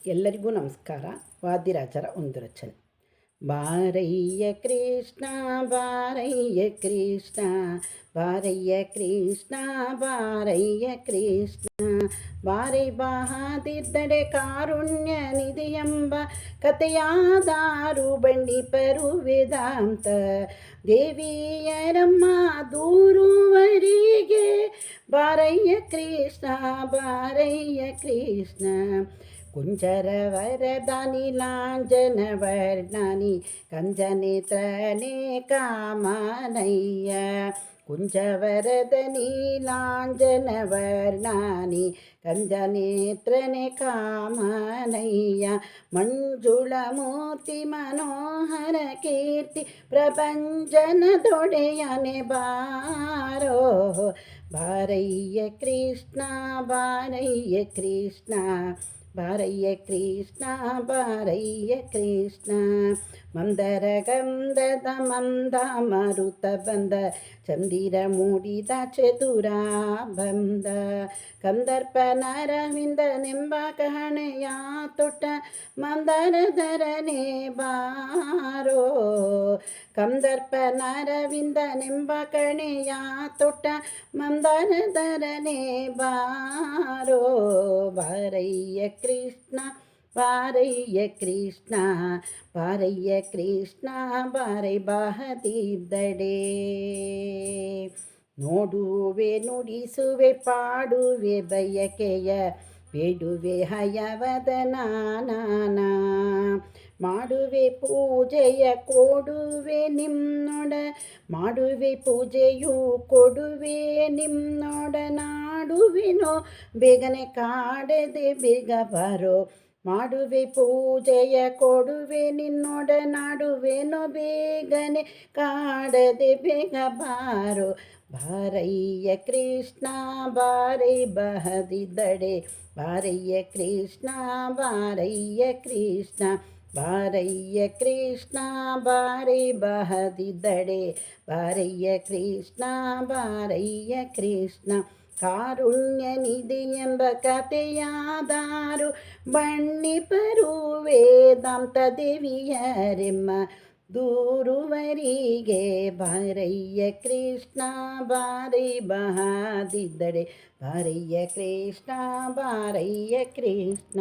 ಎಲ್ಲರಿಗೂ ನಮಸ್ಕಾರ. ವಾದಿರಾಜರ ಒಂದು ರಚನೆ. ಬಾರಯ್ಯ ಕೃಷ್ಣ ಬಾರಯ್ಯ ಕೃಷ್ಣ, ಬಾರಯ್ಯ ಕೃಷ್ಣ ಬಾರಯ್ಯ ಕೃಷ್ಣ, ಬಾರೈ ಬಹಾದಿದ್ದಡೆ ಕಾರುಣ್ಯ ನಿಧಿ ಎಂಬ ಕಥೆಯಾದಾರು ಬಂಡಿಪರು ವೇದಾಂತ ದೇವಿಯರಮ್ಮ ದೂರುವರಿಗೆ. ಬಾರಯ್ಯ ಕೃಷ್ಣ ಬಾರಯ್ಯ ಕೃಷ್ಣ, ಕುಂಜರ ವರದಾನಿ ಲಾಂಜನ ವರ್ಣಾನಿ ಕಂಜನೇತ್ರನೇ ಕಾಮನಯ್ಯ. ಕುಂಜವರದನಿ ಲಾಂಜನ ವರ್ಣಾನಿ ಕಂಜನೇತ್ರನೇ ಕಾಮನಯ್ಯ. ಮಂಜುಳ ಮೂರ್ತಿ ಮನೋಹರ ಕೀರ್ತಿ ಪ್ರಪಂಚನದೊಡೆಯನೆ ಬಾರೋ. ಬಾರಯ್ಯ ಕೃಷ್ಣ ಬಾರಯ್ಯ ಕೃಷ್ಣ, ಬಾರಯ್ಯ ಕೃಷ್ಣ ಬಾರಯ್ಯ ಕೃಷ್ಣ. ಮಂದರ ಗಂಧದ ಮಂದ ಮರುತ ಬಂದ ಚಂದಿರ ಮೂಡಿದ ಚತುರ ಬಂದ. ಕಂದರ್ಪನರವಿಂದ ನೆಂಬ ಕಹಣೆಯ ತೊಟ್ಟ ಮಂದರಧರನೇ ಬಾರೋ. ಕಂದರ್ಪನರವಿಂದ ನೆಂಬ ಕಣೆಯ ತೊಟ್ಟ ಮಂದರಧರನೇ ಬಾರೋ. ಬಾರಯ್ಯ ಕೃಷ್ಣ ಬಾರಯ್ಯ ಕೃಷ್ಣ, ಬಾರಯ್ಯ ಕೃಷ್ಣ ಬಾರೈ ಬಹದಿದ್ದಡೆ. ನೋಡುವೆ ನುಡಿಸುವೆ ಪಾಡುವೆ ಬಯಕೆಯ ಬೇಡುವೆ ಹಯವದನ ನಾನಾ. ಮಾಡುವೆ ಪೂಜೆಯ ಕೊಡುವೆ ನಿಮ್ಮೊಡ, ಮಾಡುವೆ ಪೂಜೆಯು ಕೊಡುವೆ ನಿಮ್ಮೊಡ. ನಾಡುವೆನೋ ಬೇಗನೆ ಕಾಡದೆ ಬೇಗ ಬರೋ. ಮಾಡುವೆ ಪೂಜೆಯ ಕೊಡುವೆ ನಿನ್ನೊಡ, ನಾಡುವೆನೋ ಬೇಗನೆ ಕಾಡದೆ ಬೇಗ ಬಾರೋ. ಬಾರಯ್ಯ ಕೃಷ್ಣ ಬಾರೈ ಬಹದಿದ್ದಡೆ, ಬಾರಯ್ಯ ಕೃಷ್ಣ ಬಾರಯ್ಯ ಕೃಷ್ಣ, ಬಾರಯ್ಯ ಕೃಷ್ಣ ಬಾರೈ ಬಹದಿದ್ದಡೆ, ಬಾರಯ್ಯ ಕೃಷ್ಣ ಬಾರಯ್ಯ ಕೃಷ್ಣ. ಕಾರುಣ್ಯ ನಿಧಿ ಎಂಬ ಕಥೆಯಾದಾರು ಬಣ್ಣಿಪರು ವೇದಾಂತ ದೇವಿಯರೆಮ್ಮ ದೂರುವರಿಗೆ. ಬಾರಯ್ಯ ಕೃಷ್ಣ ಬಾರೈ ಬಹದಿದ್ದಡೆ, ಬಾರಯ್ಯ ಕೃಷ್ಣ ಬಾರಯ್ಯ ಕೃಷ್ಣ.